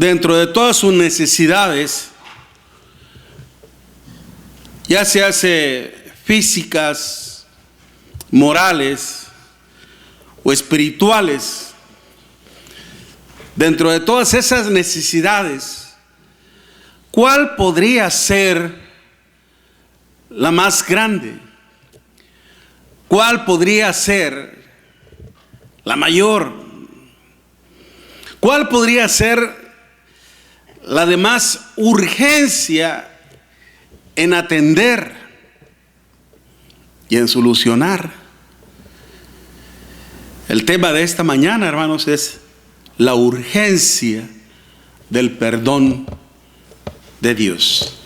dentro de todas sus necesidades, ya sea físicas, morales o espirituales, dentro de todas esas necesidades, ¿cuál podría ser la más grande? ¿Cuál podría ser la mayor? ¿Cuál podría ser la de más urgencia en atender y en solucionar? El tema de esta mañana, hermanos, es la urgencia del perdón de Dios.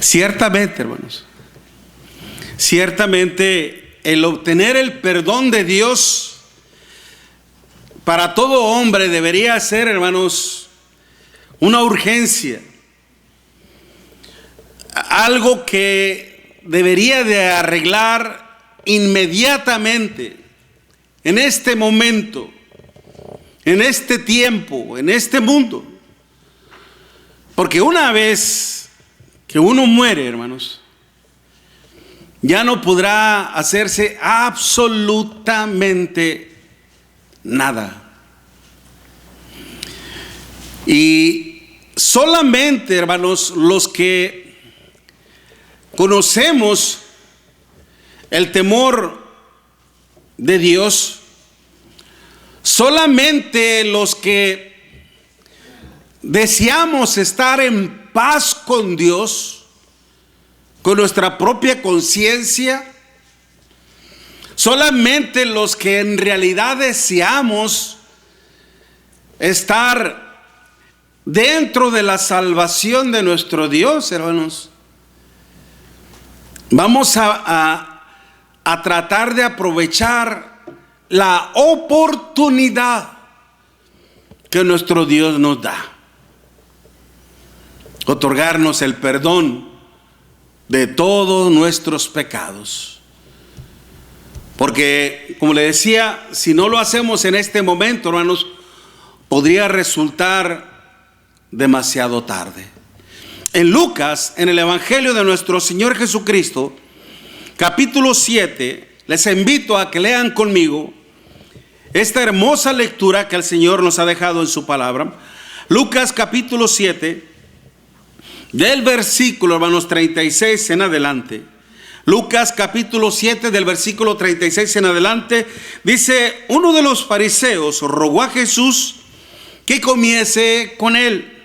Ciertamente, hermanos, ciertamente el obtener el perdón de Dios para todo hombre debería ser, hermanos, una urgencia, algo que debería de arreglar inmediatamente, en este momento, en este tiempo, en este mundo. Porque una vez que uno muere, hermanos, ya no podrá hacerse absolutamente nada. Y solamente, hermanos, los que conocemos el temor de Dios, solamente los que deseamos estar en paz con Dios, con nuestra propia conciencia, solamente los que en realidad deseamos estar dentro de la salvación de nuestro Dios, hermanos, vamos a tratar de aprovechar la oportunidad que nuestro Dios nos da, otorgarnos el perdón de todos nuestros pecados. Porque, como le decía, si no lo hacemos en este momento, hermanos, podría resultar demasiado tarde. En Lucas, en el Evangelio de nuestro Señor Jesucristo, capítulo 7, les invito a que lean conmigo esta hermosa lectura que el Señor nos ha dejado en su palabra. Lucas capítulo 7, del versículo, hermanos, 36 en adelante. Lucas capítulo 7, del versículo 36 en adelante, dice: uno de los fariseos rogó a Jesús que comiese con él.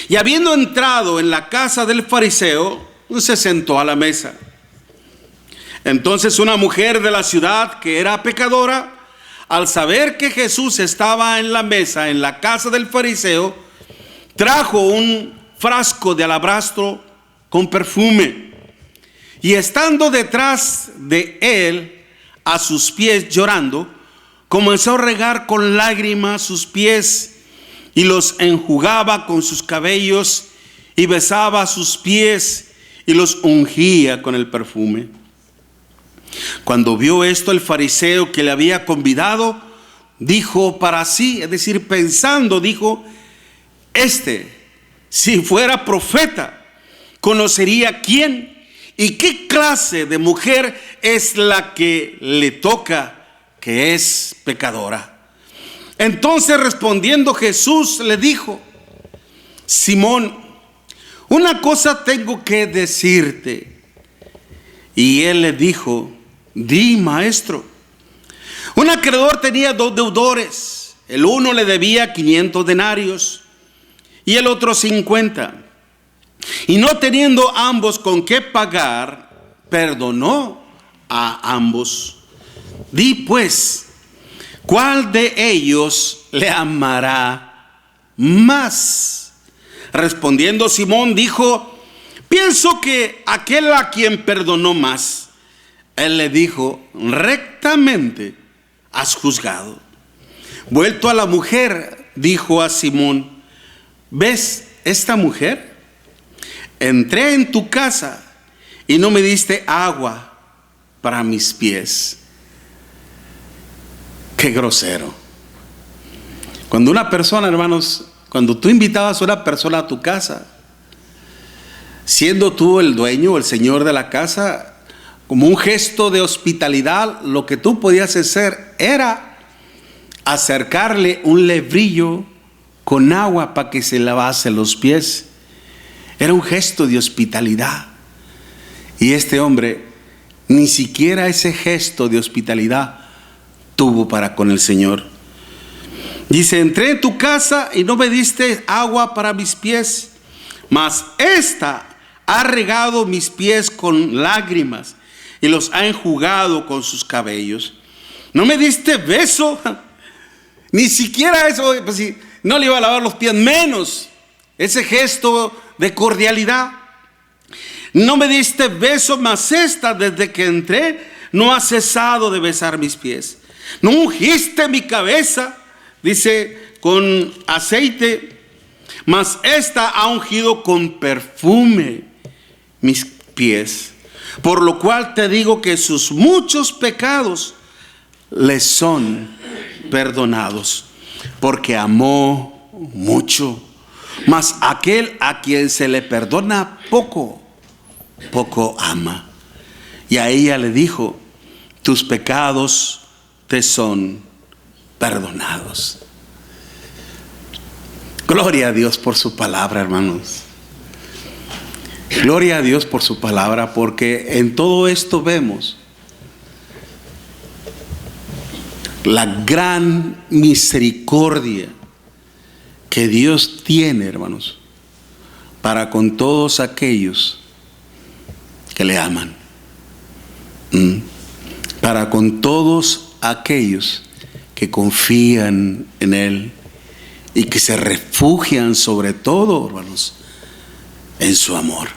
Y habiendo entrado en la casa del fariseo, se sentó a la mesa. Entonces una mujer de la ciudad, que era pecadora, al saber que Jesús estaba en la mesa en la casa del fariseo, trajo un frasco de alabastro con perfume, y estando detrás de él, a sus pies llorando, comenzó a regar con lágrimas sus pies, y los enjugaba con sus cabellos, y besaba sus pies, y los ungía con el perfume. Cuando vio esto el fariseo que le había convidado, dijo para sí, es decir, pensando, dijo: si fuera profeta, conocería quién y qué clase de mujer es la que le toca, que es pecadora. Entonces, respondiendo Jesús, le dijo: Simón, una cosa tengo que decirte. Y él le dijo: di, maestro. Un acreedor tenía 2 deudores. El uno le debía 500 denarios y el otro 50. Y no teniendo ambos con qué pagar, perdonó a ambos. Di pues, ¿cuál de ellos le amará más? Respondiendo Simón dijo: pienso que aquel a quien perdonó más. Él le dijo: rectamente has juzgado. Vuelto a la mujer, dijo a Simón: ¿ves esta mujer? Entré en tu casa y no me diste agua para mis pies. Qué grosero. Cuando una persona, hermanos, cuando tú invitabas a una persona a tu casa, siendo tú el dueño o el señor de la casa, como un gesto de hospitalidad, lo que tú podías hacer era acercarle un lebrillo con agua para que se lavase los pies. Era un gesto de hospitalidad. Y este hombre ni siquiera ese gesto de hospitalidad tuvo para con el Señor. Dice: entré en tu casa y no me diste agua para mis pies, mas esta ha regado mis pies con lágrimas y los ha enjugado con sus cabellos. No me diste beso, ni siquiera eso, pues si no le iba a lavar los pies, menos ese gesto de cordialidad. No me diste beso, mas esta desde que entré no ha cesado de besar mis pies. No ungiste mi cabeza, dice, con aceite, mas esta ha ungido con perfume mis pies. Por lo cual te digo que sus muchos pecados le son perdonados, porque amó mucho. Mas aquel a quien se le perdona poco, poco ama. Y a ella le dijo: tus pecados te son perdonados. Gloria a Dios por su palabra, hermanos. Gloria a Dios por su palabra, porque en todo esto vemos la gran misericordia que Dios tiene, hermanos, para con todos aquellos que le aman. Para con todos aquellos que confían en Él y que se refugian sobre todo, hermanos, en su amor.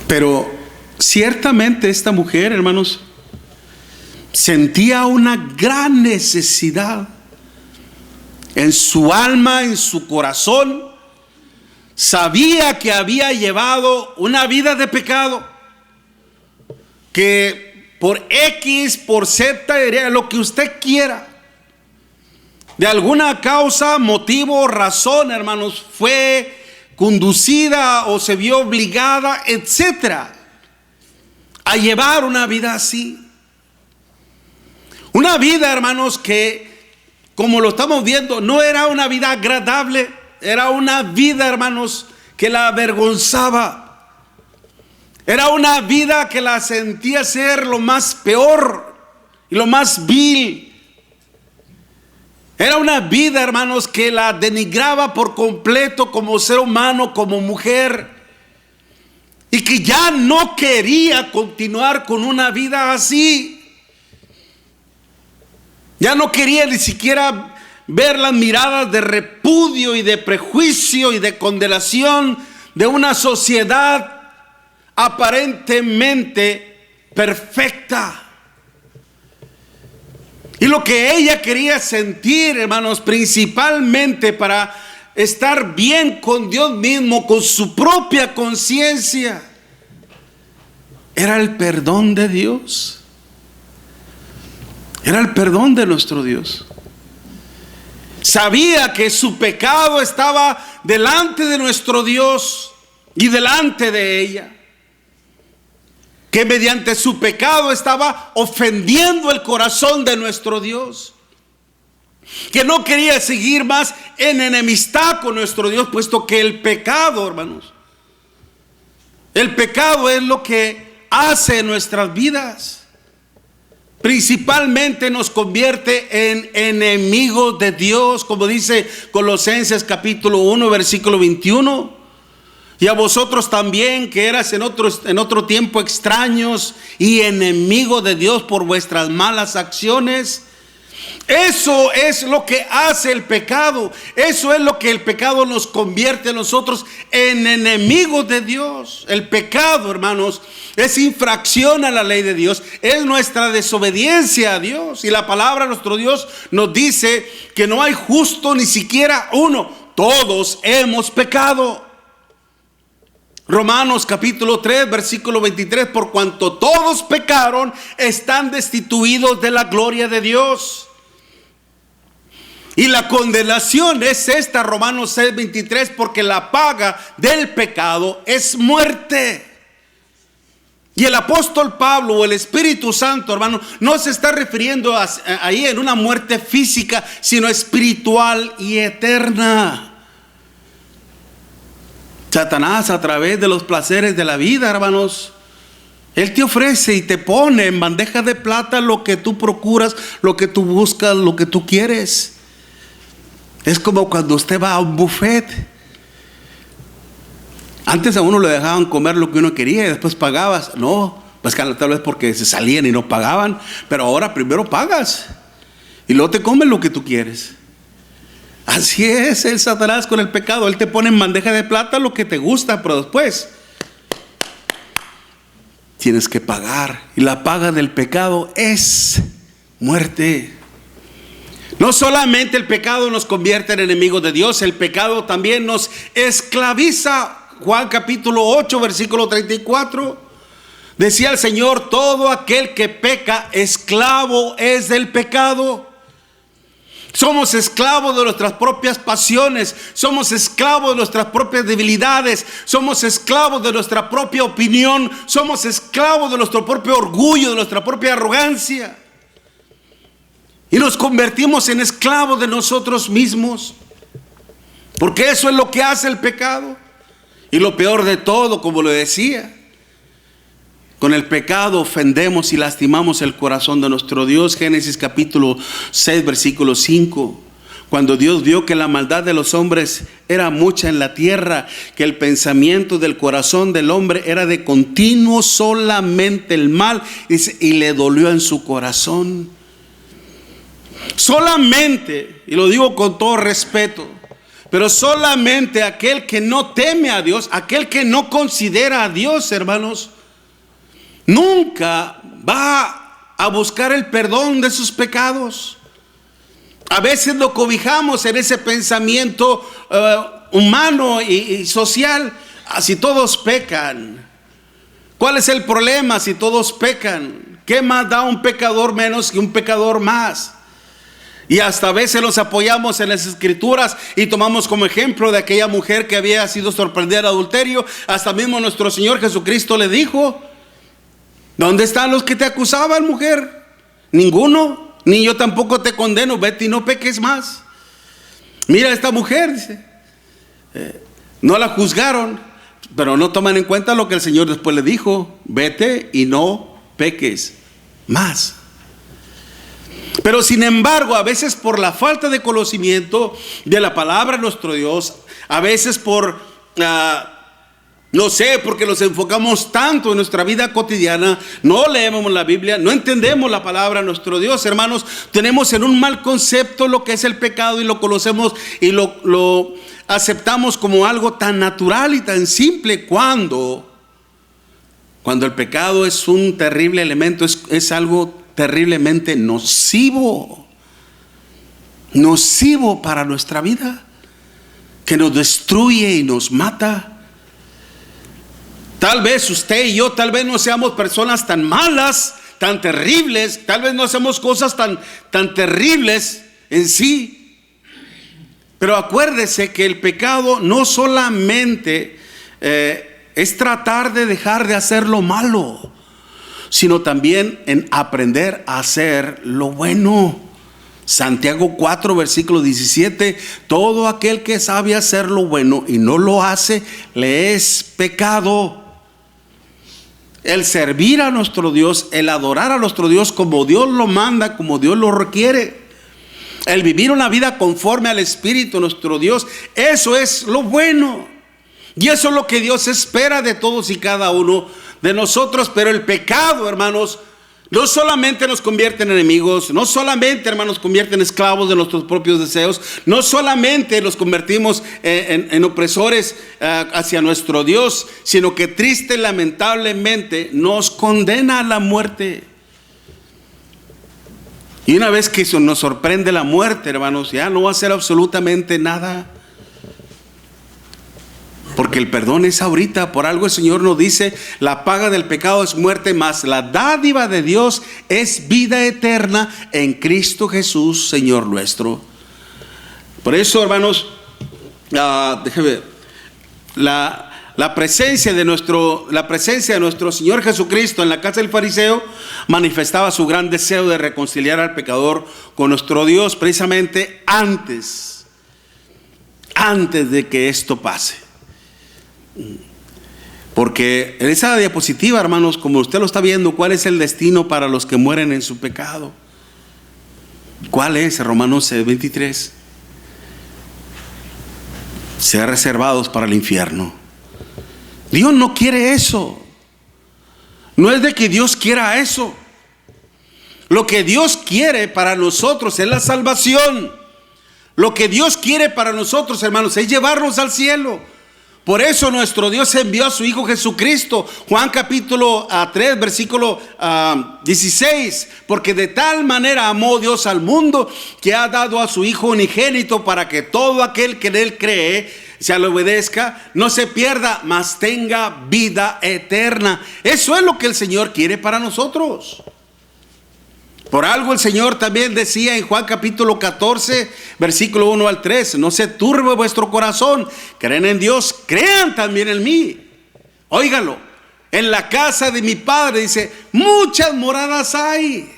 Pero ciertamente esta mujer, hermanos, sentía una gran necesidad en su alma, en su corazón. Sabía que había llevado una vida de pecado, que por X, por Z, lo que usted quiera, de alguna causa, motivo, razón, hermanos, fue conducida o se vio obligada, etcétera, a llevar una vida así. Una vida, hermanos, que, como lo estamos viendo, no era una vida agradable, era una vida, hermanos, que la avergonzaba. Era una vida que la sentía ser lo más peor y lo más vil. Era una vida, hermanos, que la denigraba por completo como ser humano, como mujer, y que ya no quería continuar con una vida así. Ya no quería ni siquiera ver las miradas de repudio y de prejuicio y de condenación de una sociedad aparentemente perfecta. Y lo que ella quería sentir, hermanos, principalmente para estar bien con Dios mismo, con su propia conciencia, era el perdón de Dios. Era el perdón de nuestro Dios. Sabía que su pecado estaba delante de nuestro Dios y delante de ella, que mediante su pecado estaba ofendiendo el corazón de nuestro Dios, que no quería seguir más en enemistad con nuestro Dios, puesto que el pecado, hermanos, el pecado es lo que hace en nuestras vidas. Principalmente nos convierte en enemigos de Dios, como dice Colosenses capítulo 1, versículo 21. Y a vosotros también, que eras en otro tiempo extraños y enemigos de Dios por vuestras malas acciones. Eso es lo que hace el pecado. Eso es lo que el pecado nos convierte a nosotros en enemigos de Dios. El pecado, hermanos, es infracción a la ley de Dios. Es nuestra desobediencia a Dios. Y la palabra de nuestro Dios nos dice que no hay justo ni siquiera uno. Todos hemos pecado. Romanos capítulo 3, versículo 23. Por cuanto todos pecaron, están destituidos de la gloria de Dios. Y la condenación es esta, Romanos 6:23, porque la paga del pecado es muerte. Y el apóstol Pablo o el Espíritu Santo, hermano, no se está refiriendo ahí en una muerte física, sino espiritual y eterna. Satanás, a través de los placeres de la vida, hermanos, él te ofrece y te pone en bandeja de plata lo que tú procuras, lo que tú buscas, lo que tú quieres. Es como cuando usted va a un buffet. Antes a uno le dejaban comer lo que uno quería y después pagabas. No, pues tal vez porque se salían y no pagaban. Pero ahora primero pagas y luego te comes lo que tú quieres. Así es el Satanás con el pecado. Él te pone en bandeja de plata lo que te gusta, pero después tienes que pagar. Y la paga del pecado es muerte. No solamente el pecado nos convierte en enemigos de Dios, el pecado también nos esclaviza. Juan capítulo 8, versículo 34. Decía el Señor: todo aquel que peca, esclavo es del pecado. Somos esclavos de nuestras propias pasiones, somos esclavos de nuestras propias debilidades, somos esclavos de nuestra propia opinión, somos esclavos de nuestro propio orgullo, de nuestra propia arrogancia. Y nos convertimos en esclavos de nosotros mismos, porque eso es lo que hace el pecado. Y lo peor de todo, como lo decía, con el pecado ofendemos y lastimamos el corazón de nuestro Dios. Génesis capítulo 6, versículo 5. Cuando Dios vio que la maldad de los hombres era mucha en la tierra, que el pensamiento del corazón del hombre era de continuo solamente el mal, y le dolió en su corazón. Solamente, y lo digo con todo respeto, pero solamente aquel que no teme a Dios, aquel que no considera a Dios, hermanos, nunca va a buscar el perdón de sus pecados. A veces lo cobijamos en ese pensamiento humano y social. Si todos pecan, ¿cuál es el problema si todos pecan? ¿Qué más da un pecador menos que un pecador más? Y hasta a veces nos apoyamos en las escrituras y tomamos como ejemplo de aquella mujer que había sido sorprendida en adulterio. Hasta mismo nuestro Señor Jesucristo le dijo: ¿dónde están los que te acusaban, mujer? Ninguno, ni yo tampoco te condeno, vete y no peques más. Mira esta mujer, dice, no la juzgaron, pero no toman en cuenta lo que el Señor después le dijo: vete y no peques más. Pero sin embargo, a veces por la falta de conocimiento de la palabra de nuestro Dios, a veces por, no sé, porque nos enfocamos tanto en nuestra vida cotidiana, no leemos la Biblia, no entendemos la palabra de nuestro Dios, hermanos, tenemos en un mal concepto lo que es el pecado y lo conocemos y lo aceptamos como algo tan natural y tan simple, cuando el pecado es un terrible elemento, es algo terriblemente nocivo para nuestra vida, que nos destruye y nos mata. Tal vez usted y yo, tal vez no seamos personas tan malas, tan terribles, tal vez no hacemos cosas tan terribles en sí, pero acuérdese que el pecado no solamente es tratar de dejar de hacer lo malo, sino también en aprender a hacer lo bueno. Santiago 4, versículo 17: todo aquel que sabe hacer lo bueno y no lo hace, le es pecado. El servir a nuestro Dios, el adorar a nuestro Dios como Dios lo manda, como Dios lo requiere, el vivir una vida conforme al Espíritu de nuestro Dios, eso es lo bueno. Y eso es lo que Dios espera de todos y cada uno de nosotros. Pero el pecado, hermanos, no solamente nos convierte en enemigos, no solamente, hermanos, nos convierte en esclavos de nuestros propios deseos, no solamente nos convertimos en opresores hacia nuestro Dios, sino que triste y lamentablemente nos condena a la muerte. Y una vez que nos sorprende la muerte, hermanos, ya no va a hacer absolutamente nada. Porque el perdón es ahorita. Por algo el Señor nos dice: la paga del pecado es muerte, mas la dádiva de Dios es vida eterna en Cristo Jesús, Señor nuestro. Por eso, hermanos, déjeme ver, la presencia de nuestro Señor Jesucristo en la casa del fariseo manifestaba su gran deseo de reconciliar al pecador con nuestro Dios, precisamente antes de que esto pase. Porque en esa diapositiva, hermanos, como usted lo está viendo, ¿cuál es el destino para los que mueren en su pecado? ¿Cuál es? Romanos 23. Ser reservados para el infierno. Dios no quiere eso. No es de que Dios quiera eso. Lo que Dios quiere para nosotros es la salvación. Lo que Dios quiere para nosotros, hermanos, es llevarnos al cielo. Por eso nuestro Dios envió a su Hijo Jesucristo. Juan capítulo 3, versículo 16. Porque de tal manera amó Dios al mundo, que ha dado a su Hijo unigénito, para que todo aquel que en Él cree, se le obedezca, no se pierda, mas tenga vida eterna. Eso es lo que el Señor quiere para nosotros. Por algo el Señor también decía en Juan capítulo 14, versículo 1 al 3, no se turbe vuestro corazón, creen en Dios, crean también en mí. Óigalo, en la casa de mi Padre, dice, muchas moradas hay.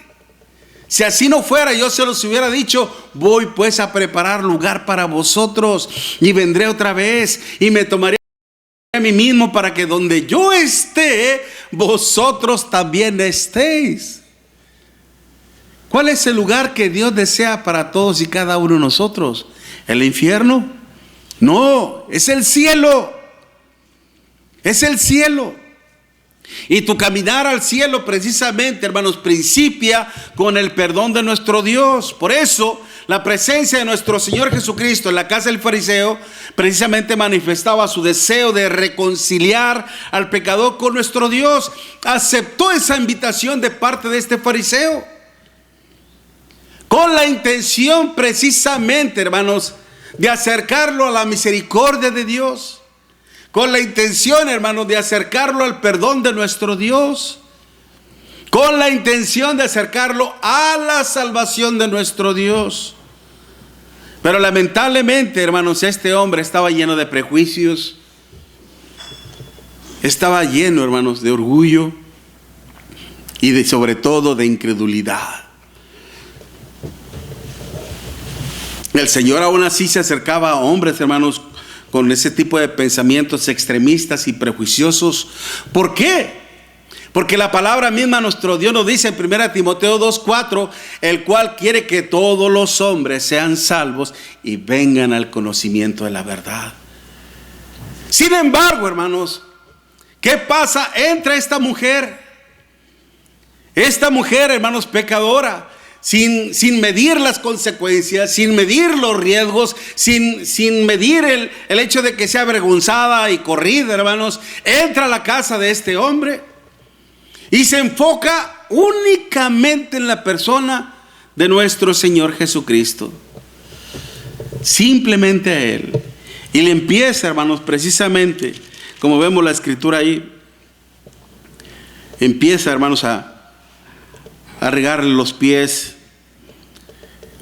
Si así no fuera, yo se los hubiera dicho, voy pues a preparar lugar para vosotros, y vendré otra vez, y me tomaré a mí mismo, para que donde yo esté, vosotros también estéis. ¿Cuál es el lugar que Dios desea para todos y cada uno de nosotros? ¿El infierno? No, es el cielo. Es el cielo. Y tu caminar al cielo precisamente, hermanos, principia con el perdón de nuestro Dios. Por eso, la presencia de nuestro Señor Jesucristo en la casa del fariseo precisamente manifestaba su deseo de reconciliar al pecador con nuestro Dios. Aceptó esa invitación de parte de este fariseo, con la intención precisamente, hermanos, de acercarlo a la misericordia de Dios. Con la intención, hermanos, de acercarlo al perdón de nuestro Dios. Con la intención de acercarlo a la salvación de nuestro Dios. Pero lamentablemente, hermanos, este hombre estaba lleno de prejuicios. Estaba lleno, hermanos, de orgullo. Y sobre todo de incredulidad. El Señor aún así se acercaba a hombres, hermanos, con ese tipo de pensamientos extremistas y prejuiciosos. ¿Por qué? Porque la palabra misma nuestro Dios nos dice en 1 Timoteo 2:4, el cual quiere que todos los hombres sean salvos y vengan al conocimiento de la verdad. Sin embargo, hermanos, ¿qué pasa? Entra esta mujer, hermanos, pecadora. Sin medir las consecuencias, sin medir los riesgos, sin medir el hecho de que sea avergonzada y corrida, hermanos, entra a la casa de este hombre y se enfoca únicamente en la persona de nuestro Señor Jesucristo. Simplemente a Él. Y le empieza, hermanos, precisamente, como vemos la escritura ahí, empieza, hermanos, a regarle los pies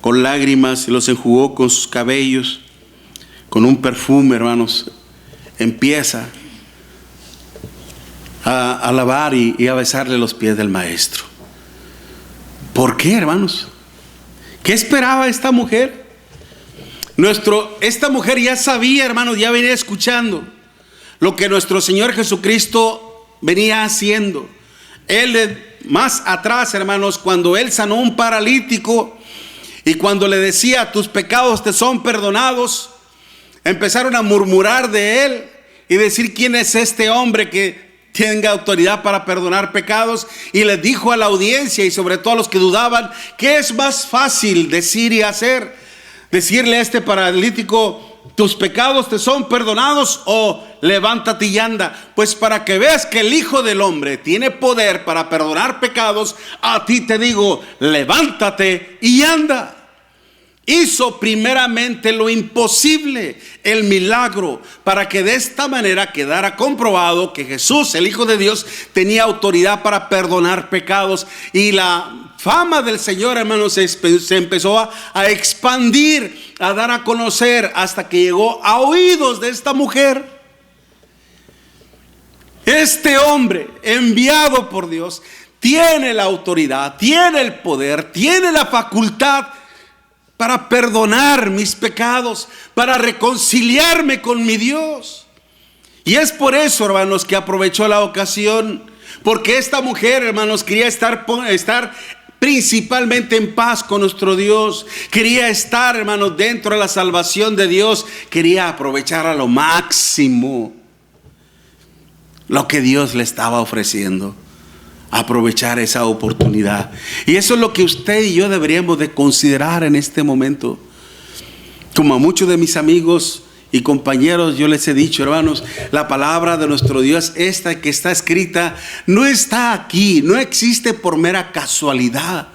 con lágrimas, y los enjugó con sus cabellos, con un perfume, hermanos. Empieza a lavar y a besarle los pies del maestro. ¿Por qué, hermanos? ¿Qué esperaba esta mujer? Esta mujer ya sabía, hermanos, ya venía escuchando lo que nuestro Señor Jesucristo venía haciendo. Él más atrás, hermanos, cuando Él sanó un paralítico y cuando le decía, tus pecados te son perdonados, empezaron a murmurar de Él y decir, ¿quién es este hombre que tenga autoridad para perdonar pecados? Y les dijo a la audiencia y sobre todo a los que dudaban, ¿qué es más fácil decir y hacer? Decirle a este paralítico, tus pecados te son perdonados, o levántate y anda. Pues para que veas que el Hijo del Hombre tiene poder para perdonar pecados, a ti te digo, levántate y anda. hizo primeramente lo imposible, el milagro, para que de esta manera quedara comprobado que Jesús, el Hijo de Dios, tenía autoridad para perdonar pecados. Y la fama del Señor, hermanos, se empezó a expandir, a dar a conocer, hasta que llegó a oídos de esta mujer. Este hombre enviado por Dios tiene la autoridad, tiene el poder, tiene la facultad para perdonar mis pecados, para reconciliarme con mi Dios. Y es por eso, hermanos, que aprovechó la ocasión, porque esta mujer, hermanos, quería estar principalmente en paz con nuestro Dios. Quería estar, hermanos, dentro de la salvación de Dios. Quería aprovechar a lo máximo lo que Dios le estaba ofreciendo. Aprovechar esa oportunidad. Y eso es lo que usted y yo deberíamos de considerar en este momento. Como a muchos de mis amigos y compañeros yo les he dicho, hermanos, la palabra de nuestro Dios, esta que está escrita, no está aquí, no existe por mera casualidad,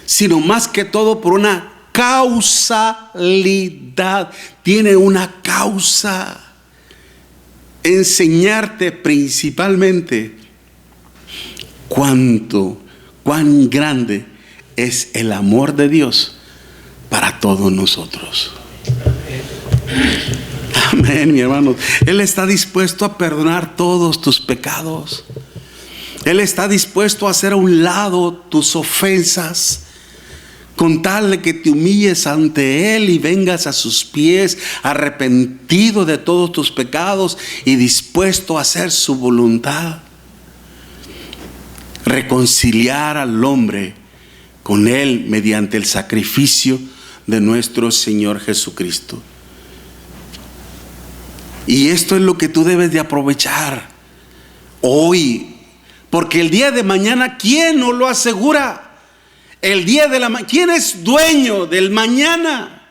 sino más que todo por una causalidad. Tiene una causa. Enseñarte principalmente cuán grande es el amor de Dios para todos nosotros. Amén, mi hermano. Él está dispuesto a perdonar todos tus pecados. Él está dispuesto a hacer a un lado tus ofensas, con tal de que te humilles ante Él y vengas a sus pies arrepentido de todos tus pecados y dispuesto a hacer su voluntad. Reconciliar al hombre con Él mediante el sacrificio de nuestro Señor Jesucristo. Y esto es lo que tú debes de aprovechar hoy, porque el día de mañana, ¿quién nos lo asegura? El día de la mañana, ¿quién es dueño del mañana?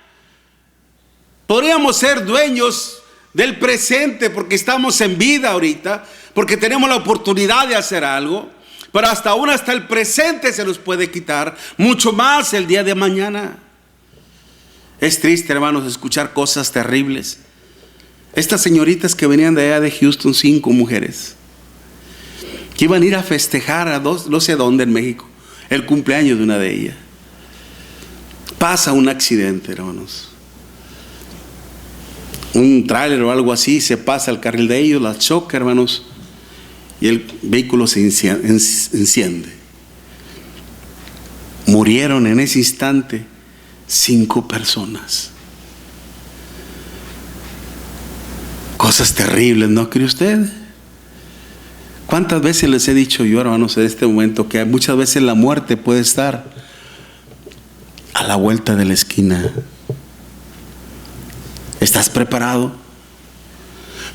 Podríamos ser dueños del presente porque estamos en vida ahorita, porque tenemos la oportunidad de hacer algo. Pero hasta el presente se nos puede quitar, mucho más el día de mañana. Es triste, hermanos, escuchar cosas terribles. Estas señoritas que venían de allá de Houston, 5 mujeres, que iban a ir a festejar a no sé dónde en México, el cumpleaños de una de ellas. Pasa un accidente, hermanos. Un tráiler o algo así se pasa al carril de ellos, las choca, hermanos, y el vehículo se enciende. Murieron en ese instante 5 personas. Cosas terribles, ¿no cree usted? ¿Cuántas veces les he dicho yo, hermanos, en este momento, que muchas veces la muerte puede estar a la vuelta de la esquina? ¿Estás preparado?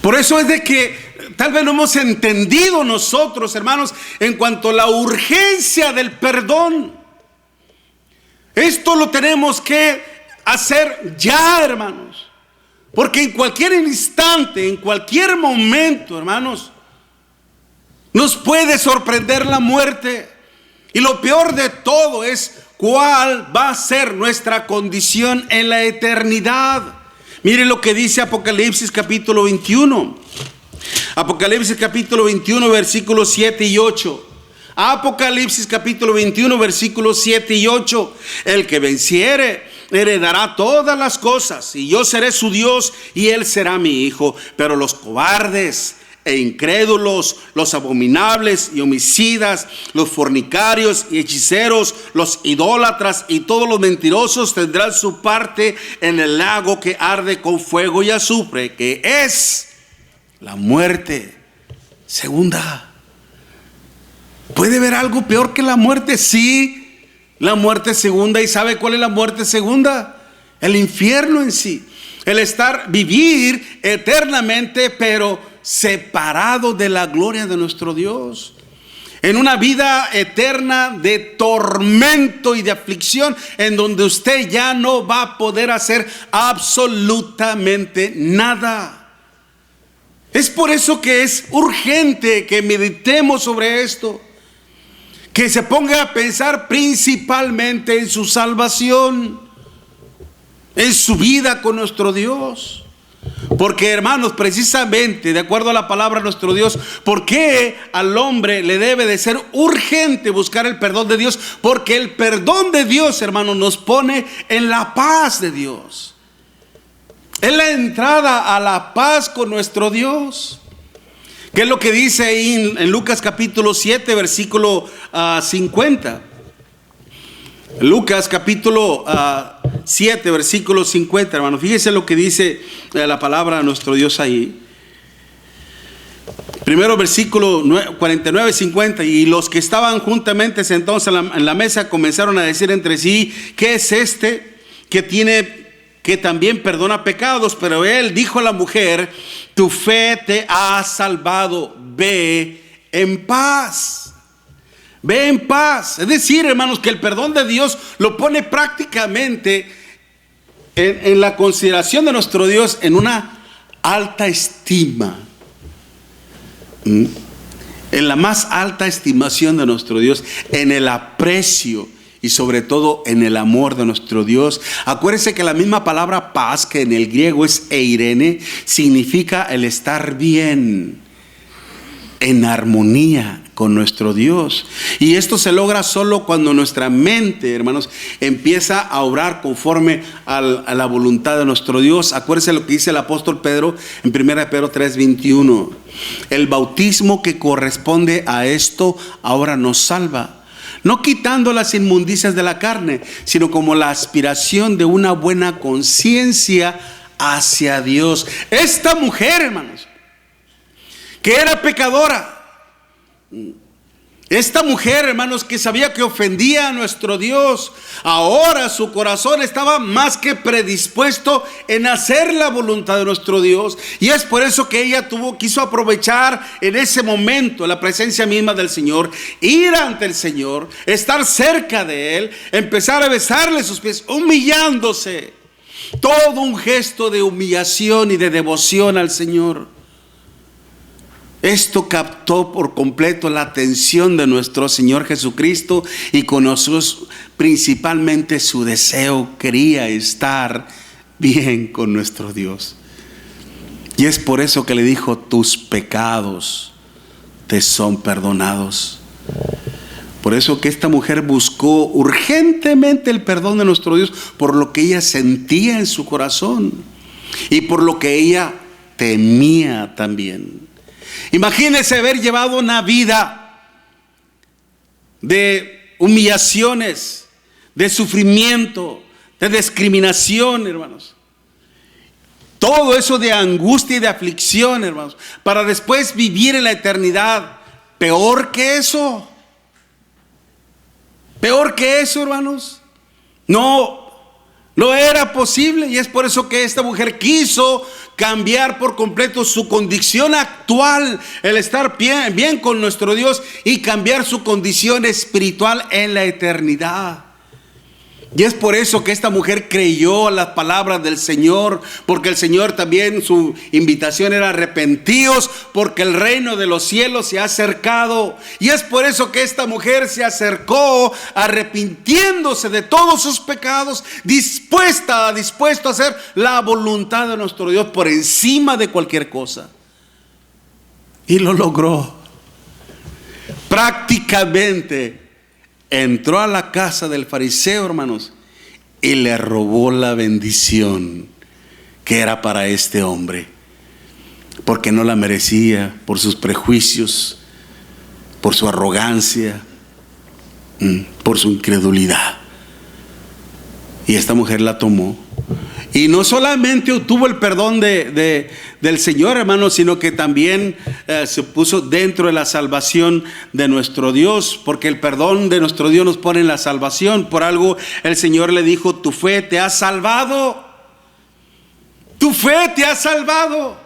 Por eso es de que tal vez no hemos entendido nosotros, hermanos, en cuanto a la urgencia del perdón. Esto lo tenemos que hacer ya, hermanos, porque en cualquier instante, en cualquier momento, hermanos, nos puede sorprender la muerte. Y lo peor de todo es cuál va a ser nuestra condición en la eternidad. Mire lo que dice Apocalipsis capítulo 21. Apocalipsis capítulo 21, versículos 7 y 8. Apocalipsis capítulo 21, versículos 7 y 8. El que venciere heredará todas las cosas, y yo seré su Dios, y él será mi hijo. Pero los cobardes e incrédulos, los abominables y homicidas, los fornicarios y hechiceros, los idólatras y todos los mentirosos tendrán su parte en el lago que arde con fuego y azufre, que es la muerte segunda. ¿Puede haber algo peor que la muerte? Sí, la muerte segunda. ¿Y sabe cuál es la muerte segunda? El infierno en sí. El vivir eternamente, pero separado de la gloria de nuestro Dios, en una vida eterna de tormento y de aflicción, en donde usted ya no va a poder hacer absolutamente nada. Es por eso que es urgente que meditemos sobre esto, que se ponga a pensar principalmente en su salvación. en su vida con nuestro Dios. Porque, hermanos, precisamente de acuerdo a la palabra de nuestro Dios, ¿por qué al hombre le debe de ser urgente buscar el perdón de Dios? Porque el perdón de Dios, hermanos, nos pone en la paz de Dios. Es la entrada a la paz con nuestro Dios. ¿Qué es lo que dice ahí en Lucas capítulo 7, versículo 50? Lucas capítulo 7, versículo 50, hermano. Fíjese lo que dice la palabra de nuestro Dios ahí. Primero versículo 49, 50. Y los que estaban juntamente sentados en la mesa comenzaron a decir entre sí: ¿qué es este que también perdona pecados? Pero él dijo a la mujer: tu fe te ha salvado, ve en paz. Ve en paz. Es decir, hermanos, que el perdón de Dios lo pone prácticamente en la consideración de nuestro Dios en una alta estima. En la más alta estimación de nuestro Dios, en el aprecio y sobre todo en el amor de nuestro Dios. Acuérdense que la misma palabra paz, que en el griego es eirene, significa el estar bien, en armonía con nuestro Dios. Y esto se logra solo cuando nuestra mente, hermanos, empieza a obrar conforme a la voluntad de nuestro Dios. Acuérdense lo que dice el apóstol Pedro en 1 Pedro 3:21. El bautismo que corresponde a esto ahora nos salva, no quitando las inmundicias de la carne, sino como la aspiración de una buena conciencia hacia Dios. Esta mujer, hermanos, que era pecadora, esta mujer, hermanos, que sabía que ofendía a nuestro Dios, ahora su corazón estaba más que predispuesto en hacer la voluntad de nuestro Dios. Y es por eso que ella quiso aprovechar en ese momento la presencia misma del Señor, ir ante el Señor, estar cerca de Él, empezar a besarle sus pies, humillándose. Todo un gesto de humillación y de devoción al Señor. Esto captó por completo la atención de nuestro Señor Jesucristo, y con nosotros principalmente su deseo. Quería estar bien con nuestro Dios. Y es por eso que le dijo: tus pecados te son perdonados. Por eso que esta mujer buscó urgentemente el perdón de nuestro Dios, por lo que ella sentía en su corazón y por lo que ella temía también. Imagínese haber llevado una vida de humillaciones, de sufrimiento, de discriminación, hermanos. Todo eso de angustia y de aflicción, hermanos, para después vivir en la eternidad. Peor que eso. Peor que eso, hermanos. No era posible. Y es por eso que esta mujer quiso cambiar por completo su condición actual, el estar bien con nuestro Dios, y cambiar su condición espiritual en la eternidad. Y es por eso que esta mujer creyó a las palabras del Señor, porque el Señor también, su invitación era: arrepentíos, porque el reino de los cielos se ha acercado. Y es por eso que esta mujer se acercó arrepintiéndose de todos sus pecados, dispuesto a hacer la voluntad de nuestro Dios por encima de cualquier cosa. Y lo logró. Prácticamente entró a la casa del fariseo, hermanos, y le robó la bendición que era para este hombre, porque no la merecía, por sus prejuicios, por su arrogancia, por su incredulidad. Y esta mujer la tomó. Y no solamente obtuvo el perdón del Señor, hermanos, sino que también se puso dentro de la salvación de nuestro Dios, porque el perdón de nuestro Dios nos pone en la salvación. Por algo el Señor le dijo: tu fe te ha salvado. Tu fe te ha salvado.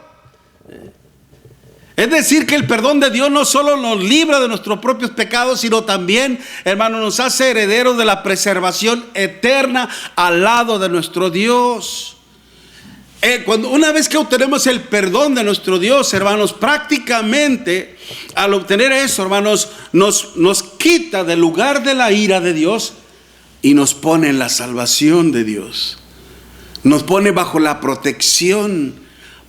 Es decir, que el perdón de Dios no solo nos libra de nuestros propios pecados, sino también, hermanos, nos hace herederos de la preservación eterna al lado de nuestro Dios. Una vez que obtenemos el perdón de nuestro Dios, hermanos, prácticamente al obtener eso, hermanos, nos quita del lugar de la ira de Dios y nos pone en la salvación de Dios. Nos pone bajo la protección,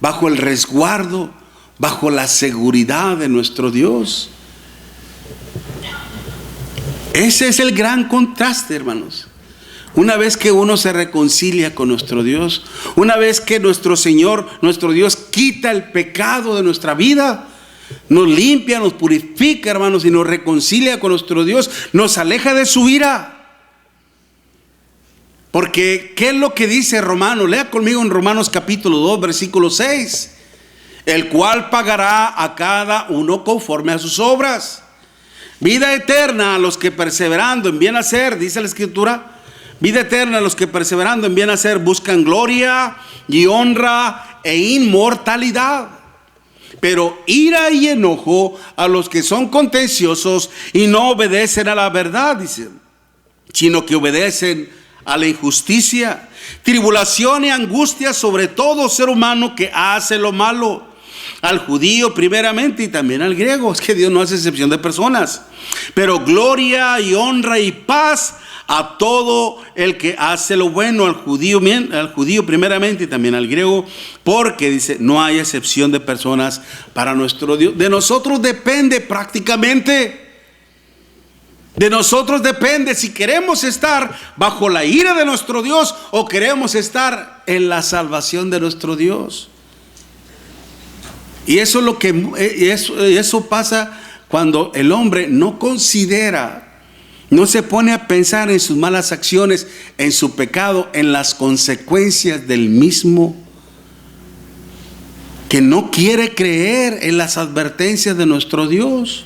bajo el resguardo, bajo la seguridad de nuestro Dios. Ese es el gran contraste, hermanos. Una vez que uno se reconcilia con nuestro Dios, una vez que nuestro Señor, nuestro Dios, quita el pecado de nuestra vida, nos limpia, nos purifica, hermanos, y nos reconcilia con nuestro Dios, nos aleja de su ira. Porque, ¿qué es lo que dice Romanos? Lea conmigo en Romanos capítulo 2, versículo 6. El cual pagará a cada uno conforme a sus obras. Vida eterna a los que perseverando en bien hacer, dice la Escritura. Vida eterna a los que perseverando en bien hacer buscan gloria y honra e inmortalidad. Pero ira y enojo a los que son contenciosos y no obedecen a la verdad, dice, sino que obedecen a la injusticia. Tribulación y angustia sobre todo ser humano que hace lo malo, al judío primeramente y también al griego. Es que Dios no hace excepción de personas. Pero gloria y honra y paz a todo el que hace lo bueno, al judío primeramente y también al griego, porque dice, no hay excepción de personas para nuestro Dios. De nosotros depende prácticamente. De nosotros depende si queremos estar bajo la ira de nuestro Dios o queremos estar en la salvación de nuestro Dios. Y eso es lo que eso pasa cuando el hombre no considera, no se pone a pensar en sus malas acciones, en su pecado, en las consecuencias del mismo, que no quiere creer en las advertencias de nuestro Dios.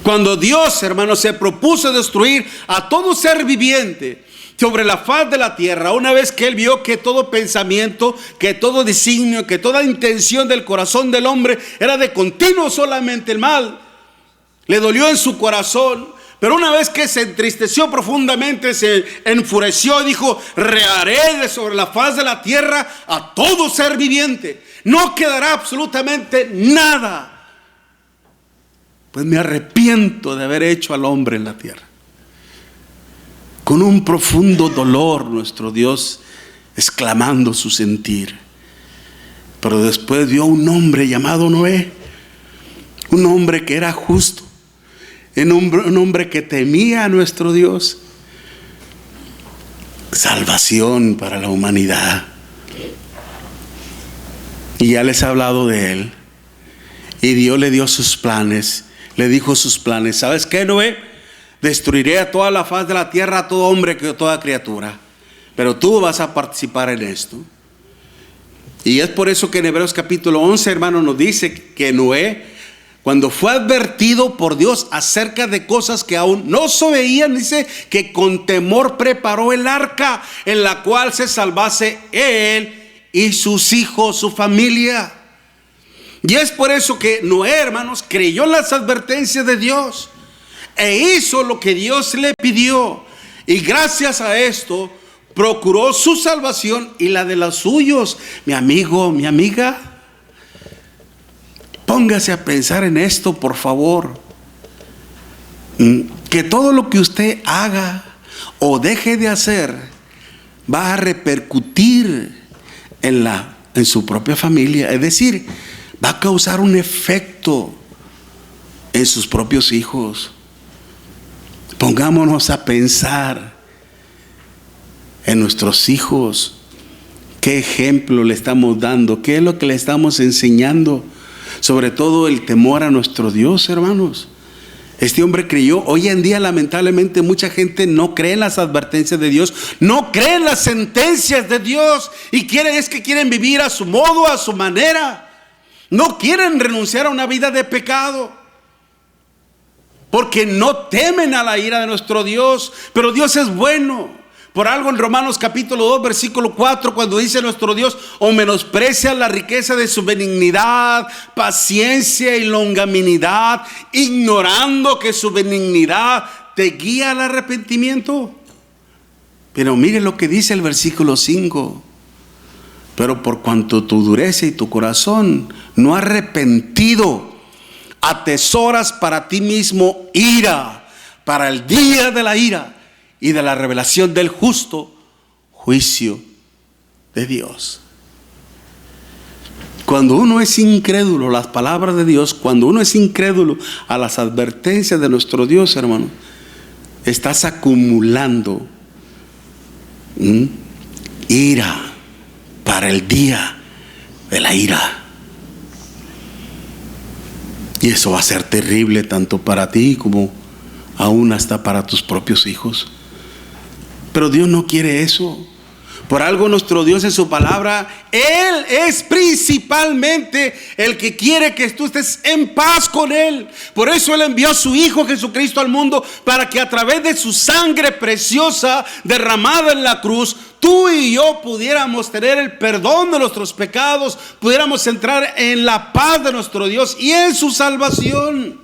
Cuando Dios, hermanos, se propuso destruir a todo ser viviente sobre la faz de la tierra, una vez que Él vio que todo pensamiento, que todo designio, que toda intención del corazón del hombre era de continuo solamente el mal, le dolió en su corazón. Pero una vez que se entristeció profundamente, se enfureció y dijo, reharé de sobre la faz de la tierra a todo ser viviente. No quedará absolutamente nada. Pues me arrepiento de haber hecho al hombre en la tierra. Con un profundo dolor nuestro Dios exclamando su sentir. Pero después vio un hombre llamado Noé. Un hombre que era justo. Un hombre que temía a nuestro Dios. Salvación para la humanidad. Y ya les he hablado de él. Y Dios le dio sus planes. Le dijo sus planes. ¿Sabes qué, Noé? Destruiré a toda la faz de la tierra, a todo hombre, a toda criatura. Pero tú vas a participar en esto. Y es por eso que en Hebreos capítulo 11, hermano, nos dice que Noé, cuando fue advertido por Dios acerca de cosas que aún no se veían, dice que con temor preparó el arca en la cual se salvase él y sus hijos, su familia. Y es por eso que Noé, hermanos, creyó en las advertencias de Dios e hizo lo que Dios le pidió. Y gracias a esto procuró su salvación y la de los suyos. Mi amigo, mi amiga, póngase a pensar en esto, por favor. Que todo lo que usted haga o deje de hacer va a repercutir en su propia familia. Es decir, va a causar un efecto en sus propios hijos. Pongámonos a pensar en nuestros hijos. ¿Qué ejemplo le estamos dando? ¿Qué es lo que le estamos enseñando? Sobre todo el temor a nuestro Dios, hermanos. Este hombre creyó. Hoy en día, lamentablemente, mucha gente no cree en las advertencias de Dios, no cree en las sentencias de Dios y quieren vivir a su modo, a su manera. No quieren renunciar a una vida de pecado porque no temen a la ira de nuestro Dios. Pero Dios es bueno. Por algo en Romanos capítulo 2 versículo 4, cuando dice nuestro Dios, o menosprecia la riqueza de su benignidad, paciencia y longanimidad, ignorando que su benignidad te guía al arrepentimiento. Pero mire lo que dice el versículo 5. Pero por cuanto tu dureza y tu corazón no arrepentido, atesoras para ti mismo ira, para el día de la ira y de la revelación del justo juicio de Dios. Cuando uno es incrédulo a las palabras de Dios, cuando uno es incrédulo a las advertencias de nuestro Dios, hermano, estás acumulando ira para el día de la ira. Y eso va a ser terrible tanto para ti como aún hasta para tus propios hijos. Pero Dios no quiere eso. Por algo nuestro Dios en su palabra, Él es principalmente el que quiere que tú estés en paz con Él. Por eso Él envió a su Hijo Jesucristo al mundo, para que a través de su sangre preciosa derramada en la cruz, tú y yo pudiéramos tener el perdón de nuestros pecados, pudiéramos entrar en la paz de nuestro Dios y en su salvación.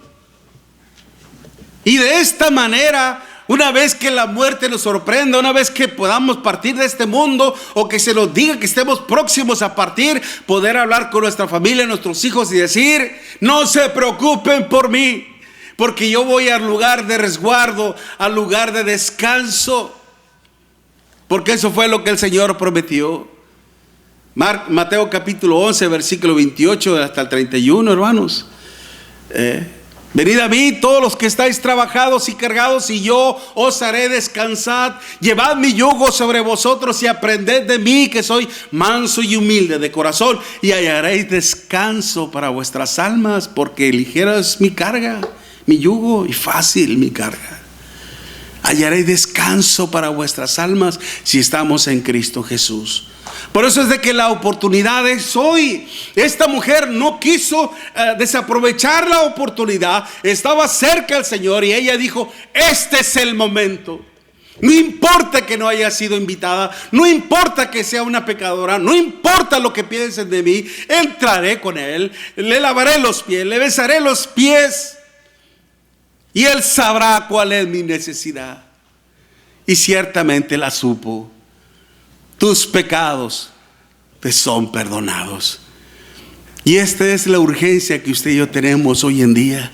Y de esta manera, una vez que la muerte nos sorprenda, una vez que podamos partir de este mundo, o que se nos diga que estemos próximos a partir, poder hablar con nuestra familia, nuestros hijos, y decir: no se preocupen por mí, porque yo voy al lugar de resguardo, al lugar de descanso. Porque eso fue lo que el Señor prometió. Mateo capítulo 11, versículo 28 hasta el 31, hermanos. Venid a mí todos los que estáis trabajados y cargados, y yo os haré descansar. Llevad mi yugo sobre vosotros y aprended de mí, que soy manso y humilde de corazón, y hallaréis descanso para vuestras almas, porque ligera es mi carga, mi yugo, y fácil mi carga. Hallaréis descanso para vuestras almas si estamos en Cristo Jesús. Por eso es de que la oportunidad es hoy. Esta mujer no quiso desaprovechar la oportunidad. Estaba cerca el Señor y ella dijo: este es el momento. No importa que no haya sido invitada, no importa que sea una pecadora, no importa lo que piensen de mí, entraré con Él, le lavaré los pies, le besaré los pies, y Él sabrá cuál es mi necesidad. Y ciertamente la supo. Tus pecados te son perdonados. Y esta es la urgencia que usted y yo tenemos hoy en día.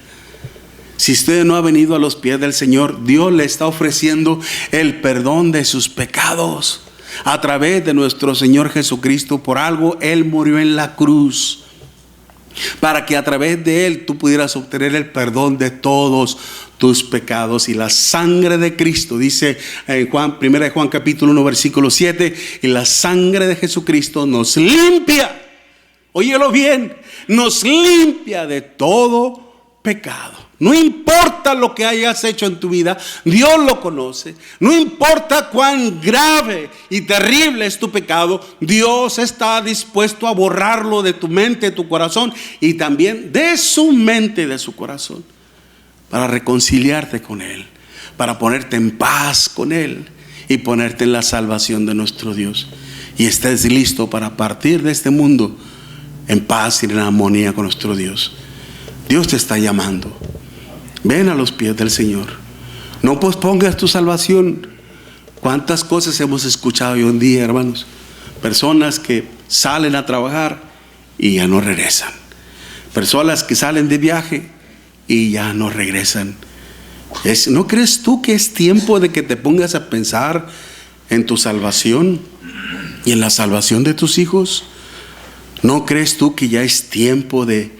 Si usted no ha venido a los pies del Señor, Dios le está ofreciendo el perdón de sus pecados a través de nuestro Señor Jesucristo. Por algo Él murió en la cruz, para que a través de Él tú pudieras obtener el perdón de todos tus pecados. Y la sangre de Cristo, dice en 1 Juan capítulo 1 versículo 7, y la sangre de Jesucristo nos limpia, óyelo bien, nos limpia de todo pecado. No importa lo que hayas hecho en tu vida, Dios lo conoce. No importa cuán grave y terrible es tu pecado, Dios está dispuesto a borrarlo de tu mente, de tu corazón, y también de su mente y de su corazón, para reconciliarte con Él, para ponerte en paz con Él y ponerte en la salvación de nuestro Dios. Y estés listo para partir de este mundo en paz y en armonía con nuestro Dios. Dios te está llamando. Ven a los pies del Señor. No pospongas tu salvación. ¿Cuántas cosas hemos escuchado hoy en día, hermanos? Personas que salen a trabajar y ya no regresan. Personas que salen de viaje y ya no regresan. ¿No crees tú que es tiempo de que te pongas a pensar en tu salvación y en la salvación de tus hijos? ¿No crees tú que ya es tiempo de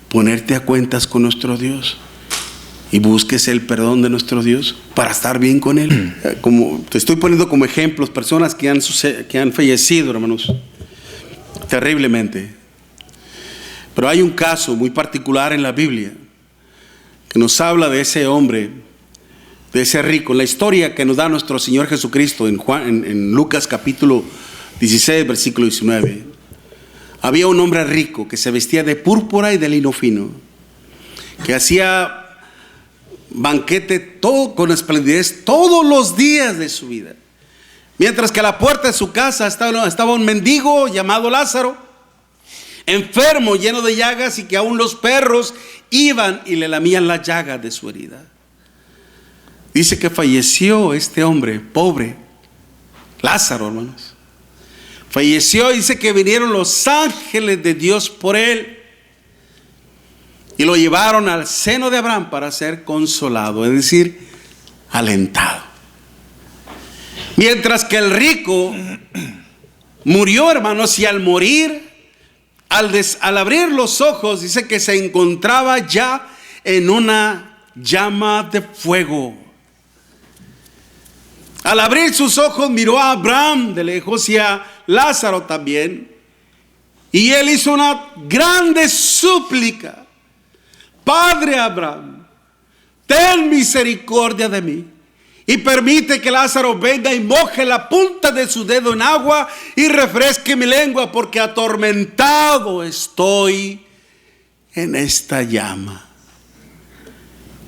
ponerte a cuentas con nuestro Dios y busques el perdón de nuestro Dios para estar bien con Él? Como te estoy poniendo como ejemplos, personas que han fallecido, hermanos, terriblemente. Pero hay un caso muy particular en la Biblia que nos habla de ese hombre, de ese rico. La historia que nos da nuestro Señor Jesucristo en Lucas capítulo 16 versículo 19. Había un hombre rico que se vestía de púrpura y de lino fino, que hacía banquete todo con esplendidez todos los días de su vida. Mientras que a la puerta de su casa estaba un mendigo llamado Lázaro, enfermo, lleno de llagas, y que aún los perros iban y le lamían las llagas de su herida. Dice que falleció este hombre pobre, Lázaro, hermanos. Falleció, y dice que vinieron los ángeles de Dios por él y lo llevaron al seno de Abraham para ser consolado, es decir, alentado. Mientras que el rico murió, hermanos, y al morir, al abrir los ojos, dice que se encontraba ya en una llama de fuego. Al abrir sus ojos miró a Abraham de lejos y a Lázaro también. Y él hizo una grande súplica: Padre Abraham, ten misericordia de mí y permite que Lázaro venga y moje la punta de su dedo en agua y refresque mi lengua, porque atormentado estoy en esta llama.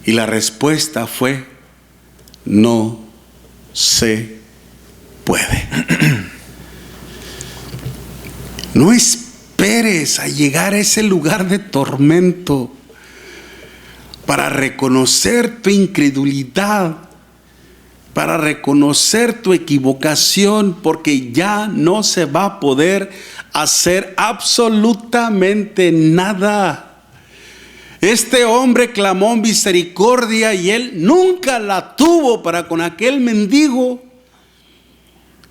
Y la respuesta fue: no se puede. No esperes a llegar a ese lugar de tormento para reconocer tu incredulidad, para reconocer tu equivocación, porque ya no se va a poder hacer absolutamente nada. Este hombre clamó misericordia y él nunca la tuvo para con aquel mendigo,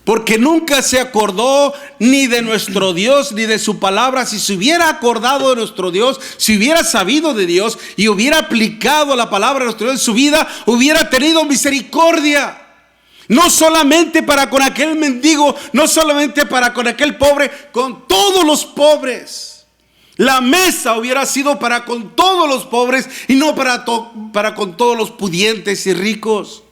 porque nunca se acordó ni de nuestro Dios ni de su palabra. Si se hubiera acordado de nuestro Dios, si hubiera sabido de Dios y hubiera aplicado la palabra de nuestro Dios en su vida, hubiera tenido misericordia. No solamente para con aquel mendigo, no solamente para con aquel pobre, con todos los pobres. La mesa hubiera sido para con todos los pobres y no para con todos los pudientes y ricos.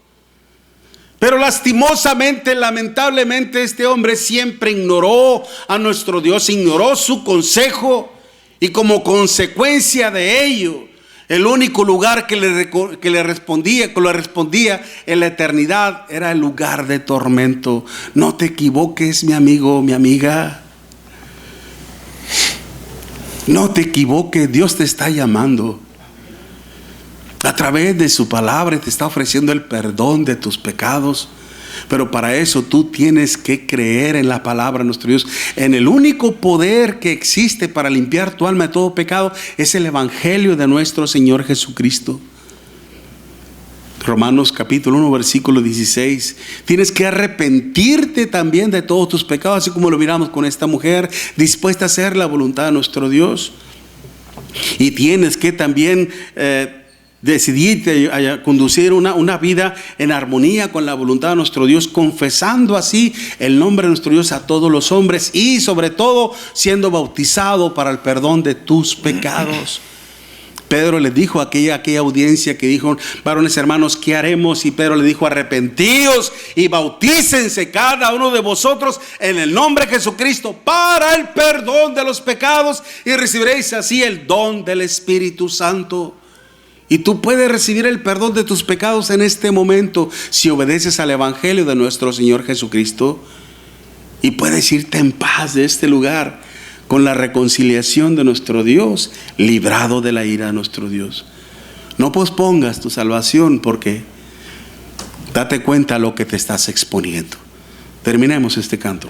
Pero lastimosamente, lamentablemente, este hombre siempre ignoró a nuestro Dios, ignoró su consejo, y como consecuencia de ello, el único lugar que le respondía en la eternidad era el lugar de tormento. No te equivoques, mi amigo, mi amiga. No te equivoques, Dios te está llamando. A través de su palabra te está ofreciendo el perdón de tus pecados. Pero para eso tú tienes que creer en la palabra de nuestro Dios. En el único poder que existe para limpiar tu alma de todo pecado es el evangelio de nuestro Señor Jesucristo. Romanos capítulo 1 versículo 16. Tienes que arrepentirte también de todos tus pecados, así como lo miramos con esta mujer, dispuesta a hacer la voluntad de nuestro Dios. Y tienes que también decidirte a conducir una vida en armonía con la voluntad de nuestro Dios, confesando así el nombre de nuestro Dios a todos los hombres y sobre todo siendo bautizado para el perdón de tus pecados. Pedro le dijo a aquella audiencia que dijo: varones hermanos, ¿qué haremos? Y Pedro le dijo: arrepentíos y bautícense cada uno de vosotros en el nombre de Jesucristo para el perdón de los pecados y recibiréis así el don del Espíritu Santo. Y tú puedes recibir el perdón de tus pecados en este momento si obedeces al evangelio de nuestro Señor Jesucristo, y puedes irte en paz de este lugar con la reconciliación de nuestro Dios, librado de la ira de nuestro Dios. No pospongas tu salvación, porque date cuenta a lo que te estás exponiendo. Terminemos este canto.